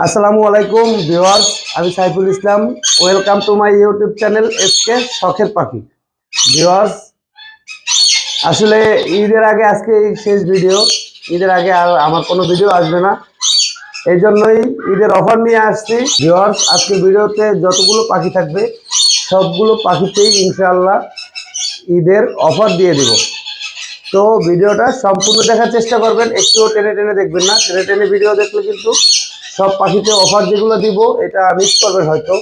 আসসালামু আলাইকুম ভিউয়ার্স, আমি Saiful Islam. Welcome to my YouTube channel SK শখের পাখি। ভিউয়ার্স, আসলে ঈদের আগে আজকে এই শেষ ভিডিও। ঈদের আগে আর আমার কোনো ভিডিও আসবে না, এই জন্যই ঈদের অফার নিয়ে আসছি। ভিউয়ার্স, আজকে ভিডিওতে যতগুলো পাখি থাকবে সবগুলো পাখিতেই ইনশাআল্লাহ ঈদের অফার দিয়ে দিব। তো ভিডিওটা সম্পূর্ণ দেখার চেষ্টা করবেন, একটুও টেনে টেনে দেখবেন না। টেনে টেনে ভিডিও দেখলে কিন্তু সব পাখিতে অফার যেগুলো দিব এটা মিস করবেন হয়তো।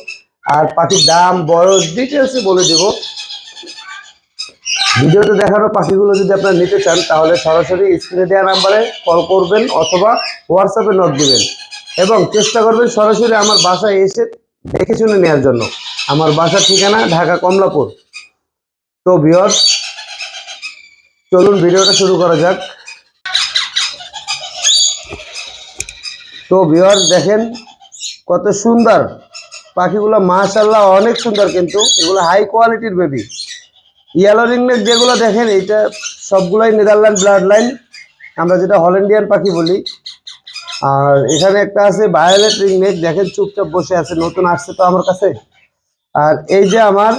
আর পাখির দাম, বয়স, ডিটেলসে বলে দিব। ভিডিওতে দেখানো পাখিগুলো যদি আপনারা নিতে চান তাহলে সরাসরি স্ক্রিনে দেওয়া নাম্বারে কল করবেন অথবা হোয়াটসঅ্যাপে নক দিবেন এবং চেষ্টা করবেন সরাসরি আমার বাসায় এসে দেখে শুনে নেওয়ার জন্য। আমার বাসার ঠিকানা ঢাকা কমলাপুর। তো ভিউয়ার্স, চলুন ভিডিওটা শুরু করা যাক। তো ভিউয়ার্স, দেখেন কত সুন্দর পাখিগুলো, মাশাআল্লাহ অনেক সুন্দর। কিন্তু এগুলো হাই কোয়ালিটির বেবি। ইয়েলো রিংনেক যেগুলো দেখেন এটা সবগুলোই নেদারল্যান্ড ব্লাড লাইন, আমরা যেটা হল্যান্ডিয়ান পাখি বলি। আর এখানে একটা আছে ভায়োলেট রিংনেক, দেখেন চুপচাপ বসে আছে, নতুন আসছে তো আমার কাছে। আর এই যে আমার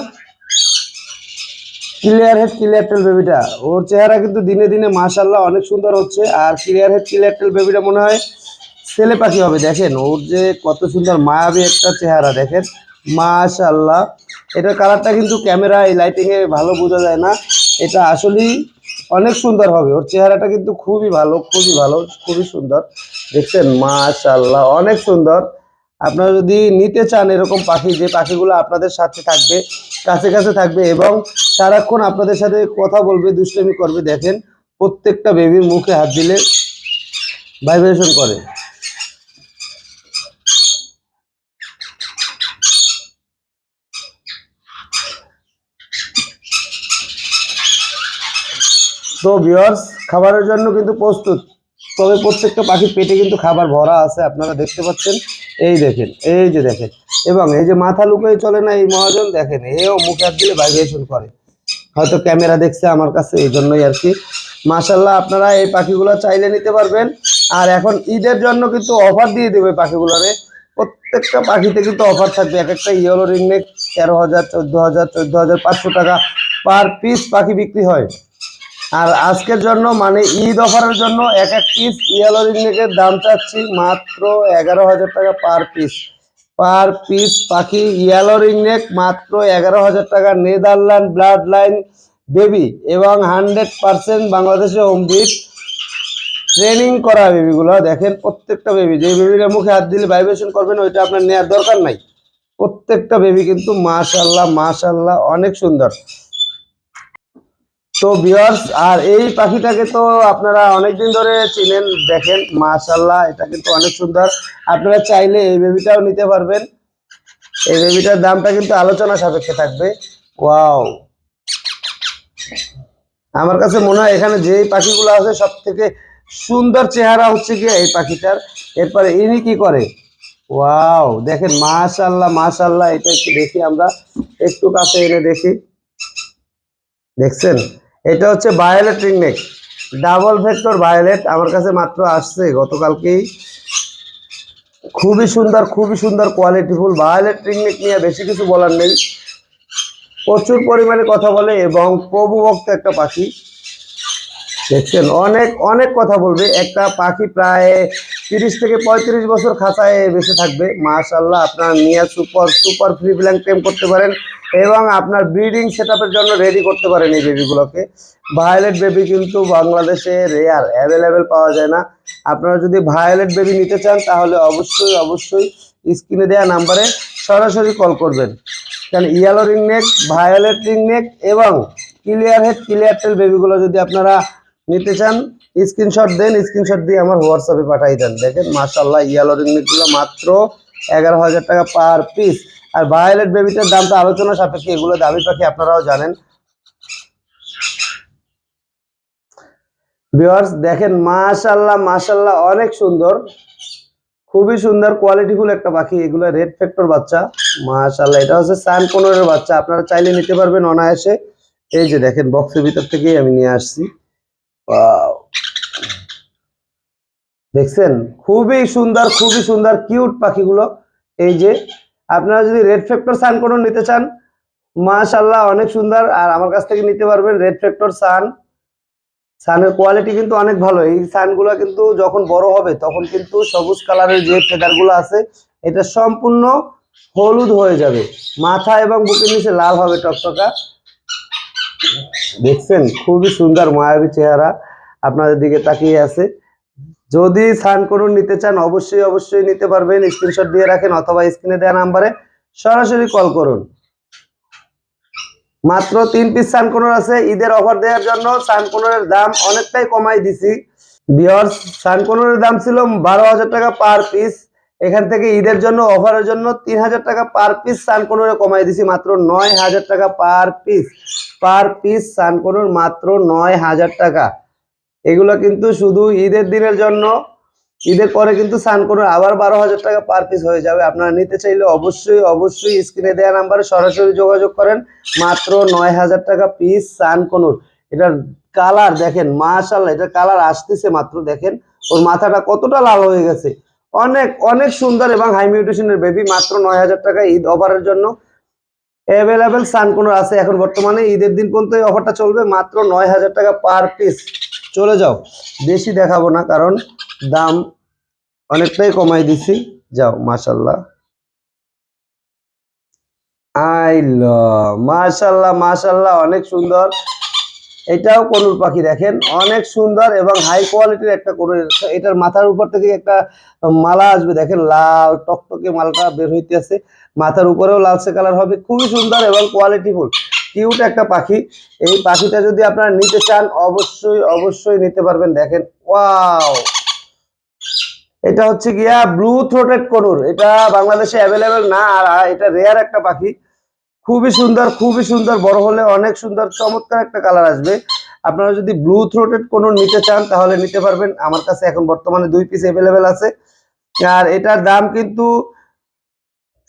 ক্লিয়ার হেড ক্লিয়ার টেল বেবিটা, ওর চেহারা কিন্তু দিনে দিনে মাশাআল্লাহ অনেক সুন্দর হচ্ছে। আর ক্লিয়ার হেড ক্লিয়ার টেল বেবিটা মনে হয় ছেলে পাখি হবে। দেখেন ওর যে কত সুন্দর মায়াবী একটা চেহারা, দেখেন মাশাআল্লাহ। এটার কালারটা কিন্তু ক্যামেরা এই লাইটিংয়ে ভালো বোঝা যায় না, এটা আসলেই অনেক সুন্দর হবে। ওর চেহারাটা কিন্তু খুবই ভালো, খুবই ভালো, খুবই সুন্দর। দেখছেন মাশাআল্লাহ অনেক সুন্দর। আপনারা যদি নিতে চান এরকম পাখি, যে পাখিগুলো আপনাদের সাথে থাকবে, কাছে কাছে থাকবে এবং সারাক্ষণ আপনাদের সাথে কথা বলবে, দুষ্টামি করবে, দেখেন প্রত্যেকটা বেবির মুখে হাত দিলে ভাইব্রেশন করে। তো ভিউয়ার্স, খাবারের জন্য কিন্তু প্রস্তুত, তবে প্রত্যেকটা পাখির পেটে কিন্তু খাবার ভরা আছে, আপনারা দেখতে পাচ্ছেন। এই দেখেন, এই যে দেখেন, এবং এই যে মাথা লুকিয়ে চলে না এই মহাজন, দেখেন এও মুখে হাত দিলে ভাইব্রেশন করে। হয়তো ক্যামেরা দেখছে আমার কাছে, এই জন্যই আর কি। মাশাআল্লাহ, আপনারা এই পাখিগুলো চাইলে নিতে পারবেন। আর এখন ঈদের জন্য কিন্তু অফার দিয়ে দেবে পাখিগুলোরে। প্রত্যেকটা পাখিতে কিন্তু অফার থাকবে। এক একটা ইয়েলো রিংনেক 13,000, 14,000, 14,500 টাকা পার পিস পাখি বিক্রি হয়। আর আজকের জন্য মানে ঈদ অফারের জন্য এক এক পিস ইয়েলো রিংনেকের দাম চাচ্ছি মাত্র 11,000 টাকা পার পিস। পার পিস পাখি ইয়েলো রিংনেক মাত্র 11,000 টাকা। নেদারল্যান্ড ব্লাড লাইন বেবি এবং 100% বাংলাদেশে হোম ব্রিড ট্রেনিং করা বেবিগুলো। দেখেন প্রত্যেকটা বেবি, যে বেবির মুখে হাত দিলে ভাইব্রেশন করবেন ওইটা আপনার নেওয়ার দরকার নাই। প্রত্যেকটা বেবি কিন্তু মাশাআল্লাহ মাশাআল্লাহ অনেক সুন্দর। তো ভিউয়ার্স, আর এই পাখিটাকে তো আপনারা অনেকদিন ধরে চিনেন, দেখেন মাশাআল্লাহ এটা কিন্তু অনেক সুন্দর। আপনারা চাইলে এই বেবিটাও নিতে পারবেন। এই বেবিটার দামটা কিন্তু আলোচনা সাপেক্ষে থাকবে। ওয়াও, আমার কাছে মনে হয় এখানে যেই পাখিগুলো আছে সব থেকে সুন্দর চেহারা হচ্ছে কি এই পাখিটার। এরপরে ইনি কি করে, ওয়াও দেখেন মাশাআল্লাহ মাশাআল্লাহ। এটা একটু দেখি, আমরা একটু কাছে এনে দেখি। দেখছেন, এটা হচ্ছে violet ringneck, double vector violet. আমার কাছে মাত্র আসছে গতকালকেই। খুবই সুন্দর, খুবই সুন্দর কোয়ালিটিফুল ভায়োলেট রিংনেক নিয়ে বেশি কিছু বলার নেই। প্রচুর পরিমাণে কথা বলে এবং প্রভুভক্ত একটা পাখি। দেখছেন অনেক অনেক কথা বলবে একটা পাখি, প্রায় 30 থেকে 35 বছর খাঁচায় বেঁচে থাকবে। মাশাআল্লাহ, আপনার নিয়ে সুপার সুপার ফ্রি ব্ল্যাঙ্ক টেম করতে পারেন এবং আপনার ব্রিডিং সেটআপের জন্য রেডি করতে পারেন এই বেবিগুলোকে। ভায়োলেট বেবি কিন্তু বাংলাদেশে রেয়ার, অ্যাভেলেবেল পাওয়া যায় না। আপনারা যদি ভায়োলেট বেবি নিতে চান তাহলে অবশ্যই অবশ্যই স্ক্রিনে দেওয়া নাম্বারে সরাসরি কল করবেন। কারণ ইয়েলো রিংনেক, ভায়োলেট রিংনেক এবং ক্লিয়ার হেড ক্লিয়ার টেল বেবিগুলো যদি আপনারা নিতে চান স্ক্রিনশট দেন, স্ক্রিনশট দিয়ে আমার হোয়াটসঅ্যাপে পাঠিয়ে দেন। দেখেন মাশাআল্লাহ, ইয়েলো রিংনেকগুলো মাত্র 11,000 টাকা পার পিস। আর ভায়োলেট বেবিটার দামটা আলোচনা সাপেক্ষে, এগুলো দামি পাখি আপনারাও জানেন। ভিউয়ার্স দেখেন মাশাআল্লাহ মাশাআল্লাহ অনেক সুন্দর, খুবই সুন্দর কোয়ালিটিফুল একটা পাখি। এগুলো রেড ফ্যাক্টর বাচ্চা মাশাআল্লাহ। এটা হচ্ছে সান কোনরের বাচ্চা, আপনারা চাইলে নিতে পারবেন অনায়াসে। এই যে দেখেন বক্সের ভিতর থেকেই আমি নিয়ে আসছি। ওয়াও, দেখছেন খুবই সুন্দর কিউট পাখিগুলো। এই যে আপনারা যদি রেড ফ্যাক্টর সান কোনো নিতে চান, মাশাআল্লাহ অনেক সুন্দর, আর আমার কাছ থেকে নিতে পারবেন রেড ফ্যাক্টর সানের কোয়ালিটি কিন্তু অনেক ভালো। এই সানগুলো কিন্তু যখন বড় হবে তখন কিন্তু সবুজ কালারের যে ফেদারগুলো আছে এটা সম্পূর্ণ হলুদ হয়ে যাবে, মাথা এবং বুকের নিচে লাল হবে টকটকা। দেখছেন খুবই সুন্দর মায়াবী চেহারা আপনাদের দিকে তাকিয়ে আছে। যদি সান কোডন নিতে চান অবশ্যই নিতে পারবেন, স্ক্রিনশট দিয়ে রাখেন অথবা স্ক্রিনে দেওয়া নাম্বারে সরাসরি কল করুন। মাত্র 3 পিস সান কোডন আছে। ঈদের অফার দেওয়ার জন্য সান কোডনের দাম অনেকটাই কমাই দিছি ভিউয়ার্স। সান কোডনের দাম ছিল 12,000 টাকা পার পিস, এখান থেকে ঈদের জন্য অফারের জন্য 3,000 টাকা পার পিস সান কোডনে কমাই দিছি, মাত্র 9,000 টাকা পার পিস সান কোডন মাত্র 9,000 টাকা। এগুলো কিন্তু শুধু ঈদের দিনের জন্য, ঈদের পরে কিন্তু সান কোডন আবার 12,000 টাকা পার পিস হয়ে যাবে। আপনারা নিতে চাইলে অবশ্যই স্ক্রিনে দেওয়া নাম্বারে সরাসরি যোগাযোগ করেন। মাত্র 9,000 টাকা পিস সান কোডন। এটার কালার দেখেন মাশাআল্লাহ, এটা কালার আসতেছে মাত্র, দেখেন ওর মাথাটা কতটা লাল হয়ে গেছে, অনেক সুন্দর এবং হাই মিউটেশনের বেবি। মাত্র 9,000 টাকা ঈদ অফারের জন্য অ্যাভেলেবেল সান কোডন আছে এখন বর্তমানে, ঈদের দিন পর্যন্ত এই অফারটা চলবে। মাত্র 9,000 টাকা পার পিস। চলে যাও, বেশি দেখাবো না কারণ দাম অনেকটাই কমাই দিছি। যাও মাশাআল্লাহ, মাশাআল্লাহ অনেক সুন্দর। এটাও কনুর পাখি, দেখেন অনেক সুন্দর এবং হাই কোয়ালিটির একটা কনুর। এটার মাথার উপর থেকে একটা মালা আসবে, দেখেন লাল টকটকে মালাটা বের হইতে আছে, মাথার উপরেও লালচে কালার হবে। খুবই সুন্দর এবং কোয়ালিটিফুল কিউট একটা পাখি। এই পাখিটা যদি আপনারা নিতে চান অবশ্যই নিতে পারবেন। দেখেন ওয়াও, এটা হচ্ছে গিয়া ব্লু থ্রোটেড কনুর। এটা বাংলাদেশে অ্যাভেলেবেল না, আর এটা রেয়ার একটা পাখি। খুবই সুন্দর, বড় হলে অনেক সুন্দর চমৎকার একটা কালার আসবে। আপনারা যদি ব্লু থ্রোটেড কোনো নিতে চান তাহলে নিতে পারবেন, আমার কাছে এখন বর্তমানে 2 পিস অ্যাভেলেবেল আছে। আর এটার দাম কিন্তু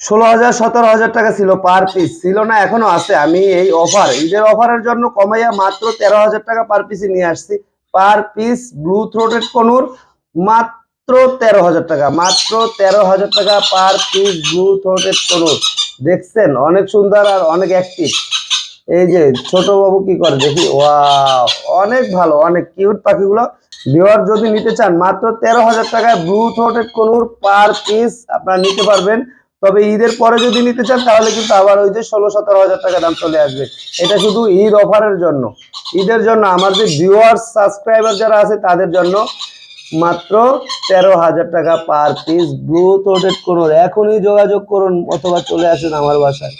16,000 17,000 টাকা ছিল পার পিস, ছিল না এখনো আছে। আমি এই অফার, ঈদের অফারের জন্য কমাইয়া মাত্র 13,000 টাকা পার পিসে নিয়ে আসছি। Per piece blue throated conure মাত্র 13,000 টাকা, মাত্র 13,000 টাকা per piece blue throated conure. দেখছেন অনেক সুন্দর আর অনেক অ্যাক্টিভ। এই যে ছোট বাবু কি করে দেখি, ওয়াও অনেক ভালো, অনেক কিউট পাখিগুলো। ভিউয়ার যদি নিতে চান মাত্র 13,000 টাকায় blue throated conure per piece আপনারা নিতে পারবেন। তবে ঈদের পরে যদি নিতে চান তাহলে কিন্তু আবার ওই যে 16-17,000 টাকা দাম চলে আসবে। এটা শুধু ঈদ অফারের জন্য, ঈদের জন্য আমার যে ভিউয়ার্স সাবস্ক্রাইবার যারা আছে তাদের জন্য মাত্র 13,000 টাকা per piece blue throated conure. এখনই যোগাযোগ করুন অথবা চলে আসুন আমার বাসায়।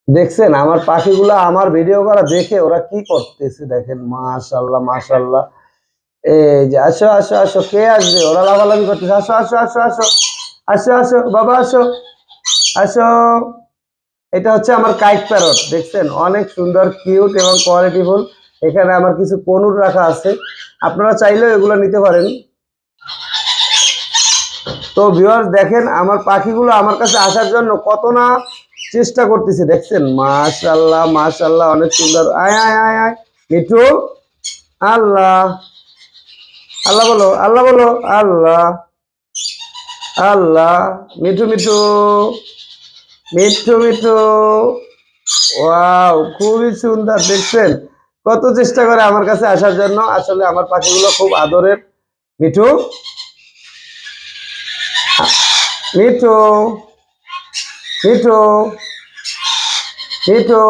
দেখছেন আমার পাখিগুলো আমার ভিডিও করা দেখে ওরা কি করতেছে, দেখেন মাশাআল্লাহ। এই যে আসো কে আসবে, ওরা লাফালাফি করতেছে। আসো বাবা, আসো। এটা হচ্ছে আমার কাইট প্যারট, দেখছেন অনেক সুন্দর কিউট এবং কোয়ালিটিফুল। এখানে আমার কিছু কনুর রাখা আছে, আপনারা চাইলেও এগুলো নিতে পারেন। তো ভিউয়ার্স দেখেন আমার পাখিগুলো আমার কাছে আসার জন্য কত না চেষ্টা করতেছে, দেখছেন মাশাআল্লাহ অনেক সুন্দর। আয় মিঠু, আল্লাহ বলো, আল্লাহ মিঠু। ওয়াও খুবই সুন্দর, দেখছেন কত চেষ্টা করে আমার কাছে আসার জন্য। আসলে আমার পাখিগুলো খুব আদরের। মিঠু মিঠু মিঠু মিঠু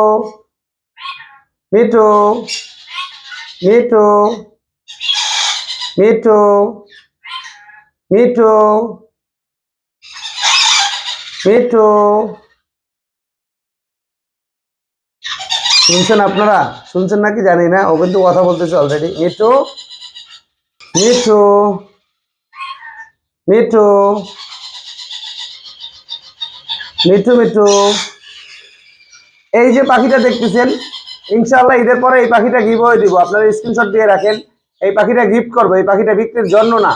মিঠু মিঠু মিঠু মিঠু মিঠু শুনছেন আপনারা, শুনছেন নাকি জানি না, ও কিন্তু কথা বলতেছে অলরেডি। মিঠু মিঠু মিঠু মিঠু মিঠু এই যে পাখিটা দেখতেছেন, ইনশাআল্লাহ ঈদের পরে এই পাখিটা গিভ হয়ে দিব। আপনারা স্ক্রিনশট দিয়ে রাখেন, এই পাখিটা গিফট করবো। এই পাখিটা বিক্রির জন্য না,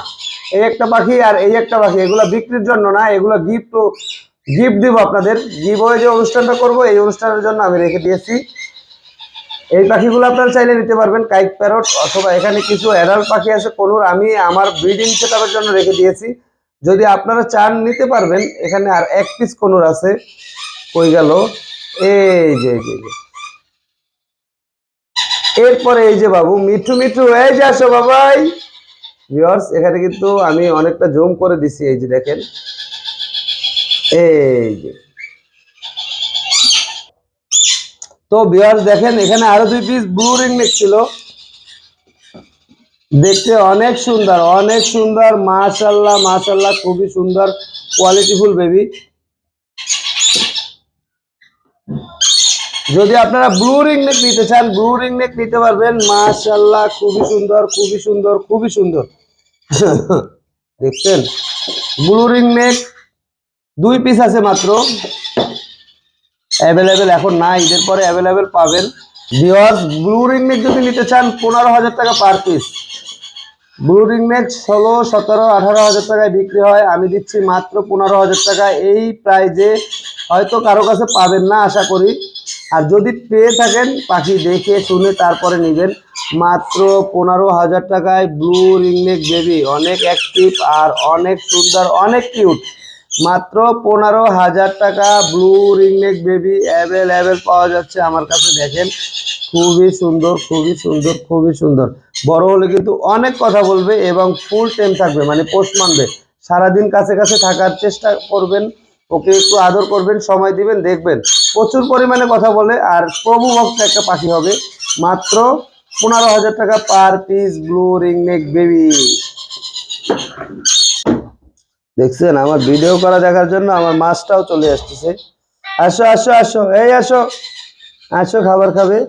এই একটা পাখি আর এই একটা পাখি, এগুলো বিক্রির জন্য না, এগুলো গিফট দিব আপনাদের। গিভ হয়ে যে অনুষ্ঠানটা করবো এই অনুষ্ঠানের জন্য আমি রেখে দিয়েছি। এই পাখিগুলো আপনারা চাইলে নিতে পারবেন, কাইট প্যারট, অথবা এখানে কিছু অ্যাডাল্ট পাখি আছে কোনুর, আমি আমার ব্রিডিং সেটআপের জন্য রেখে দিয়েছি। যদি আপনারা চান নিতে পারবেন। এখানে আর এক পিস কোনুর আছে, কই গেল, এই যে এরপরে এই যে বাবু মিঠু মিঠু, এই যে আসো বাবাই। ভিউয়ার্স, এখানে কিন্তু আমি অনেকটা জুম করে দিছি, এই যে দেখেন, এই যে। তো ভিউয়ার্স দেখেন, এখানে আরো 2 পিস ব্লু রিংনেক ছিল, দেখতে অনেক সুন্দর, অনেক সুন্দর, মাশাআল্লাহ মাশাআল্লাহ, খুবই সুন্দর কোয়ালিটিফুল বেবি। যদি আপনারা ব্লু রিংনেক নিতে চান, ব্লু রিংনেক নিতে পারবেন, মাশাআল্লাহ, খুবই সুন্দর, খুবই সুন্দর, খুবই সুন্দর। দেখছেন, ব্লু রিংনেক 2 পিস আছে মাত্র, অ্যাভেলেবেল এখন না, ঈদের পরে অ্যাভেলেবেল পাবেন। ভিউয়ার্স, ব্লু রিংনেক যদি নিতে চান 15,000 টাকা পার পিস। ব্লু রিংনেক 16, 17, 18,000 টাকায় বিক্রি হয়, আমি দিচ্ছি মাত্র 15,000 টাকা। এই প্রাইজে হয়তো কারো কাছে পাবেন না আশা করি, আর যদি পেয়ে থাকেন পাখি দেখে শুনে তারপরে নেবেন। মাত্র 15,000 টাকায় ব্লু রিংনেক বেবি, অনেক অ্যাক্টিভ আর অনেক সুন্দর, অনেক কিউট। মাত্র 15,000 টাকা ব্লু রিংনেক বেবি অ্যাভেলেবেল পাওয়া যাচ্ছে আমার কাছে। দেখেন, খুবই সুন্দর, খুবই সুন্দর, খুবই সুন্দর। বড় হলে কিন্তু অনেক কথা বলবে এবং ফুল টাইম থাকবে, মানে পোষ মানবে। সারাদিন কাছে কাছে থাকার চেষ্টা করবেন, ওকে একটু আদর করবেন, সময় দিবেন, দেখবেন প্রচুর পরিমাণে কথা বলে আর প্রভুভক্ত একটা পাখি হবে। মাত্র 15,000 টাকা per piece blue ringneck baby. দেখছেন, আমার ভিডিও করা দেখার জন্য আমার মাছটাও চলে আসতেছে। আসো আসো আসো, এই আসো, আসো খাবার খাবে।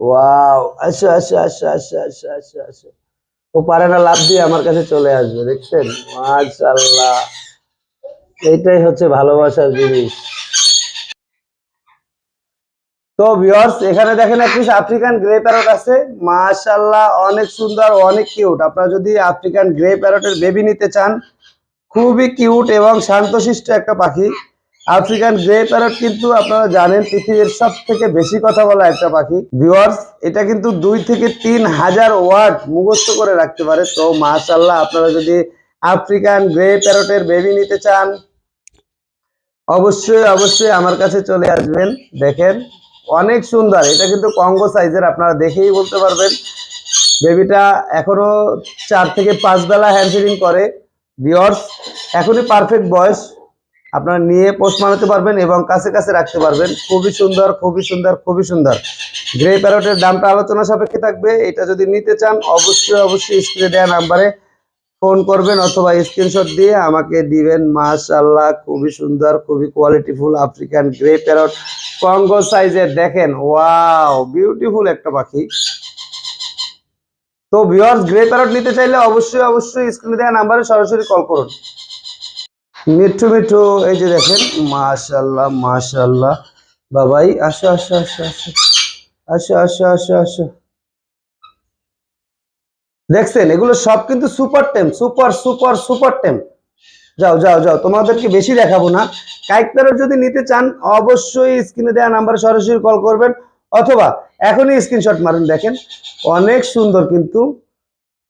ওয়াও, আসো আসো আসো আসো আসো আসো আসো। ও পারে না, লাফ দিয়ে আমার কাছে চলে আসবে, দেখছেন, মাশাআল্লাহ। এইটাই হচ্ছে ভালোবাসার জিনিস। তো ভিউয়ার্স, এখানে দেখেন এক পিস আফ্রিকান গ্রে প্যারট আছে, মাশাআল্লাহ, অনেক সুন্দর, অনেক কিউট। আপনারা যদি আফ্রিকান গ্রে প্যারটের বেবি নিতে চান, খুবই কিউট এবং শান্তশিষ্ট একটা পাখি। আফ্রিকান গ্রে প্যারট কিন্তু আপনারা জানেন পৃথিবীর সব থেকে বেশি কথা বলা একটা পাখি। ভিউয়ার্স, এটা কিন্তু 2 থেকে 3,000 ওয়ার্ড মুখস্থ করে রাখতে পারে। তো মাশাআল্লাহ, আপনারা যদি আফ্রিকান গ্রে প্যারটের বেবি নিতে চান, অবশ্যই অবশ্যই আমার কাছে চলে আসবেন। দেখেন, অনেক সুন্দর, এটা কিন্তু কঙ্গো সাইজের, আপনারা দেখেই বলতে পারবেন। বেবিটা এখনো 4 থেকে 5 বেলা হ্যান্ড ফিডিং করে। ভিউয়ার্স, এখনই পারফেক্ট বয়স, আপনারা নিয়ে পোষ মানাতে পারবেন এবং কাছে কাছে রাখতে পারবেন। খুবই সুন্দর, খুবই সুন্দর, খুবই সুন্দর। গ্রে প্যারটের দামটা আলোচনা সাপেক্ষে থাকবে। এটা যদি নিতে চান, অবশ্যই অবশ্যই স্ক্রিনে দেওয়া নাম্বারে ফোন করবেন অথবা স্ক্রিনশট দিয়ে আমাকে দিবেন। মাশাআল্লাহ, খুবই সুন্দর, খুবই কোয়ালিটিফুল আফ্রিকান গ্রে প্যারট, কঙ্গো সাইজের। দেখেন, ওয়াও, বিউটিফুল একটা পাখি। তো ভিউয়ার্স, গ্রে প্যারট নিতে চাইলে অবশ্যই অবশ্যই স্ক্রিনে দেওয়া নাম্বারে সরাসরি কল করুন। মিঠু মিঠু, এই যে দেখেন, মাশাআল্লাহ মাশাআল্লাহ। বাবাই, আসো আসো আসো আসো আসো আসো আসো আসো। দেখছেন, এগুলো সব কিন্তু সুপার টেম, সুপার সুপার সুপার টেম। যাও যাও যাও, তোমাদেরকে বেশি দেখাবো না। কাইট প্যারট যদি নিতে চান, অবশ্যই স্ক্রিনে দেওয়া নাম্বারে সরাসরি কল করবেন অথবা এখনই স্ক্রিনশট মারুন। দেখেন, অনেক সুন্দর কিন্তু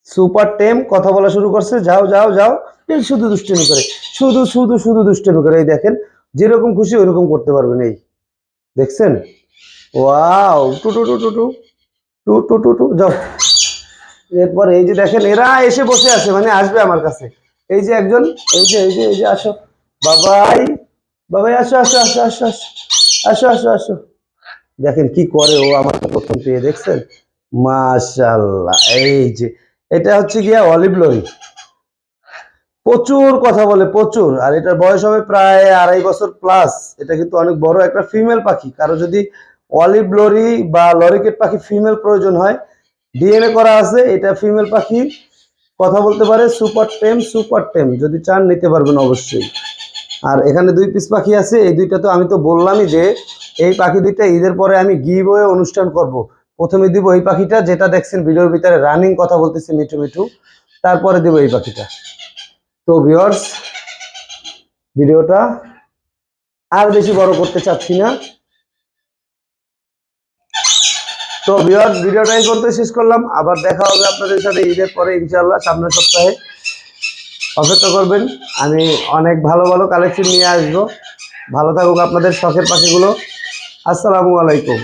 সুপার টেম, কথা বলা শুরু করছে। যাও যাও যাও, এই শুধু দুষ্টামি করে, শুধু শুধু শুধু দুষ্টামি করে। এই দেখেন, যেরকম খুশি ওইরকম করতে পারবেন। এই দেখছেন, ওয়াও, টু টু টু টু টু টু টু টু টু, যাও। এরপর এই যে দেখেন, এরা এসে বসে আছে, মানে আসবে আমার কাছে। এই যে একজন, এই যে আসো বাবাই, বাবাই, আসো আসো আসো আসো আসো আসো আসো আসো। দেখেন কি করে ও আমাকে প্রথম পেয়ে, দেখছেন, মাশাআল্লাহ। এই যে এটা হচ্ছে গিয়া অলিভ লরি, প্রচুর কথা বলে, প্রচুর। আর এটার বয়স হবে প্রায় 2.5 বছর প্লাস। এটা কিন্তু অনেক বড় একটা ফিমেল পাখি। কারো যদি অলিভ লরি বা লরিকেট পাখি ফিমেল প্রয়োজন হয়, ডিএনএ করা আছে, এটা ফিমেল পাখি, কথা বলতে পারে, সুপার টেম, সুপার টেম। যদি চান নিতে পারবেন অবশ্যই। আর এখানে 2 পিস পাখি আছে, এই দুইটা তো আমি তো বললামই যে এই পাখি দুইটা ঈদের পরে আমি গিভ ওয়ে অনুষ্ঠান করব। প্রথমে দিব এই পাখিটা, যেটা দেখছেন ভিডিওর ভিতরে রানিং কথা বলতেছে মিঠু মিঠু, তারপরে দিব এই পাখিটা। তো ভিউয়ার্স, ভিডিওটা আর বেশি বড় করতে চাচ্ছি না। তো ভিউয়ার্স, ভিডিওটা এই পর্যন্ত শেষ করলাম। আবার দেখা হবে আপনাদের সাথে ঈদের পরে ইনশাআল্লাহ, সামনের সপ্তাহে। অপেক্ষা করবেন, আমি অনেক ভালো ভালো কালেকশন নিয়ে আসবো। ভালো থাকুক আপনাদের শখের পাখিগুলো। আসসালামু আলাইকুম।